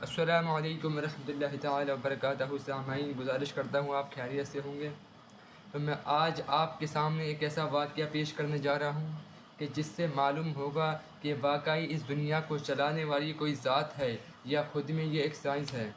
السلام علیکم ورحمۃ اللہ تعالی وبرکاتہ۔ سامعین، گزارش کرتا ہوں آپ خیریت سے ہوں گے۔ تو میں آج آپ کے سامنے ایک ایسا واقعہ پیش کرنے جا رہا ہوں کہ جس سے معلوم ہوگا کہ واقعی اس دنیا کو چلانے والی کوئی ذات ہے یا خود میں یہ ایک سائنس ہے۔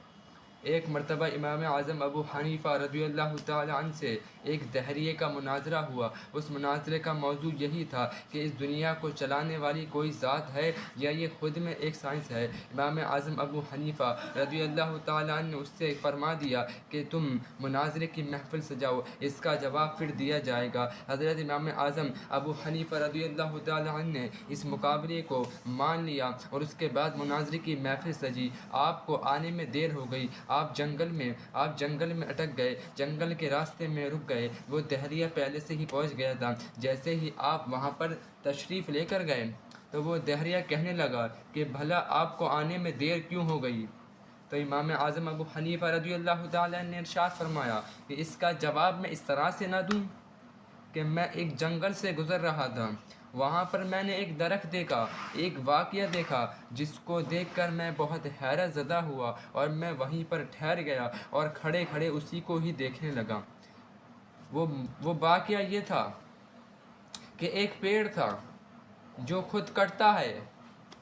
ایک مرتبہ امام اعظم ابو حنیفہ رضی اللہ تعالی عنہ سے ایک دہریے کا مناظرہ ہوا۔ اس مناظرے کا موضوع یہی تھا کہ اس دنیا کو چلانے والی کوئی ذات ہے یا یہ خود میں ایک سائنس ہے۔ امام اعظم ابو حنیفہ رضی اللہ تعالی عنہ نے اس سے فرما دیا کہ تم مناظرے کی محفل سجاؤ، اس کا جواب پھر دیا جائے گا۔ حضرت امام اعظم ابو حنیفہ رضی اللہ تعالی عنہ نے اس مقابلے کو مان لیا اور اس کے بعد مناظرے کی محفل سجی۔ آپ کو آنے میں دیر ہو گئی، آپ جنگل میں اٹک گئے، جنگل کے راستے میں رک گئے۔ وہ دہریہ پہلے سے ہی پہنچ گیا تھا۔ جیسے ہی آپ وہاں پر تشریف لے کر گئے تو وہ دہریہ کہنے لگا کہ بھلا آپ کو آنے میں دیر کیوں ہو گئی؟ تو امام اعظم ابو حنیفہ رضی اللہ تعالیٰ نے ارشاد فرمایا کہ اس کا جواب میں اس طرح سے نہ دوں کہ میں ایک جنگل سے گزر رہا تھا، وہاں پر میں نے ایک درخت دیکھا، ایک واقعہ دیکھا جس کو دیکھ کر میں بہت حیرت زدہ ہوا اور میں وہیں پر ٹھہر گیا اور کھڑے کھڑے اسی کو ہی دیکھنے لگا۔ وہ واقعہ یہ تھا کہ ایک پیڑ تھا جو خود کٹتا ہے،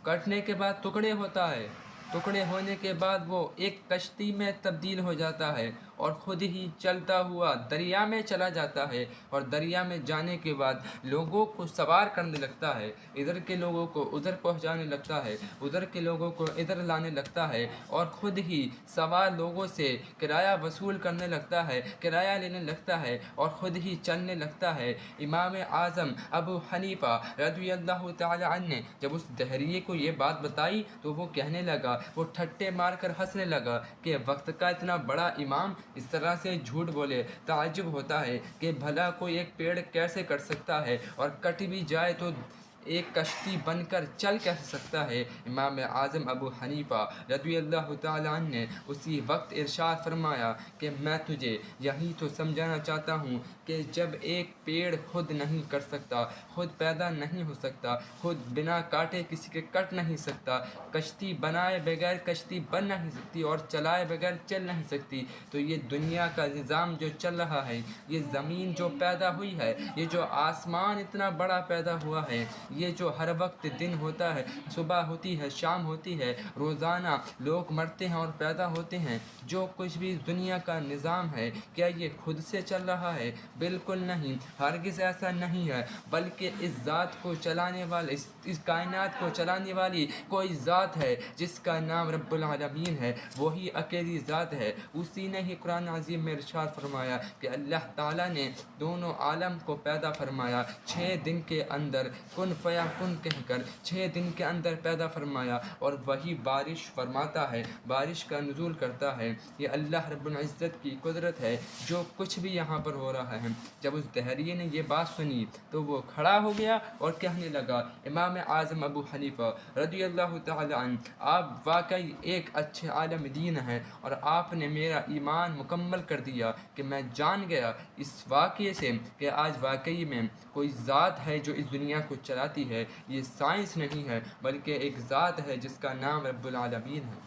کٹنے کے بعد ٹکڑے ہوتا ہے، ٹکڑے ہونے کے بعد وہ ایک کشتی میں تبدیل ہو جاتا ہے اور خود ہی چلتا ہوا دریا میں چلا جاتا ہے، اور دریا میں جانے کے بعد لوگوں کو سوار کرنے لگتا ہے، ادھر کے لوگوں کو ادھر پہنچانے لگتا ہے، ادھر کے لوگوں کو ادھر لانے لگتا ہے، اور خود ہی سوار لوگوں سے کرایہ وصول کرنے لگتا ہے، کرایہ لینے لگتا ہے اور خود ہی چلنے لگتا ہے۔ امام اعظم ابو حنیفہ رضی اللہ تعالی عنہ نے جب اس دہریے کو یہ بات بتائی تو وہ کہنے لگا، وہ ٹھٹے مار کر ہنسنے لگا کہ وقت کا اتنا بڑا امام اس طرح سے جھوٹ بولے۔ تعجب ہوتا ہے کہ بھلا کوئی ایک پیڑ کیسے کٹ سکتا ہے، اور کٹ بھی جائے تو ایک کشتی بن کر چل کیسے سکتا ہے۔ امام اعظم ابو حنیفہ رضی اللہ تعالیٰ عنہ نے اسی وقت ارشاد فرمایا کہ میں تجھے یہی تو سمجھانا چاہتا ہوں کہ جب ایک پیڑ خود نہیں کٹ سکتا، خود پیدا نہیں ہو سکتا، خود بنا کاٹے کسی کے کٹ نہیں سکتا، کشتی بنائے بغیر کشتی بن نہیں سکتی اور چلائے بغیر چل نہیں سکتی، تو یہ دنیا کا نظام جو چل رہا ہے، یہ زمین جو پیدا ہوئی ہے، یہ جو آسمان اتنا بڑا پیدا ہوا ہے، یہ جو ہر وقت دن ہوتا ہے، صبح ہوتی ہے، شام ہوتی ہے، روزانہ لوگ مرتے ہیں اور پیدا ہوتے ہیں، جو کچھ بھی دنیا کا نظام ہے، کیا یہ خود سے چل رہا ہے؟ بالکل نہیں، ہرگز ایسا نہیں ہے، بلکہ اس ذات کو چلانے والے، اس کائنات کو چلانے والی کوئی ذات ہے جس کا نام رب العالمین ہے، وہی اکیلی ذات ہے۔ اسی نے ہی قرآن عظیم میں ارشاد فرمایا کہ اللہ تعالیٰ نے دونوں عالم کو پیدا فرمایا 6 دن کے اندر، کن فیکن کہہ کر 6 دن کے اندر پیدا فرمایا، اور وہی بارش فرماتا ہے، بارش کا نزول کرتا ہے۔ یہ اللہ رب العزت کی قدرت ہے جو کچھ بھی یہاں پر ہو رہا ہے۔ جب اس دہریے نے یہ بات سنی تو وہ کھڑا ہو گیا اور کہنے لگا، امام اعظم ابو حنیفہ رضی اللہ تعالی عنہ، آپ واقعی ایک اچھے عالم دین ہیں، اور آپ نے میرا ایمان مکمل کر دیا کہ میں جان گیا اس واقعے سے کہ آج واقعی میں کوئی ذات ہے جو اس دنیا کو چلاتی ہے۔ یہ سائنس نہیں ہے بلکہ ایک ذات ہے جس کا نام رب العالمین ہے۔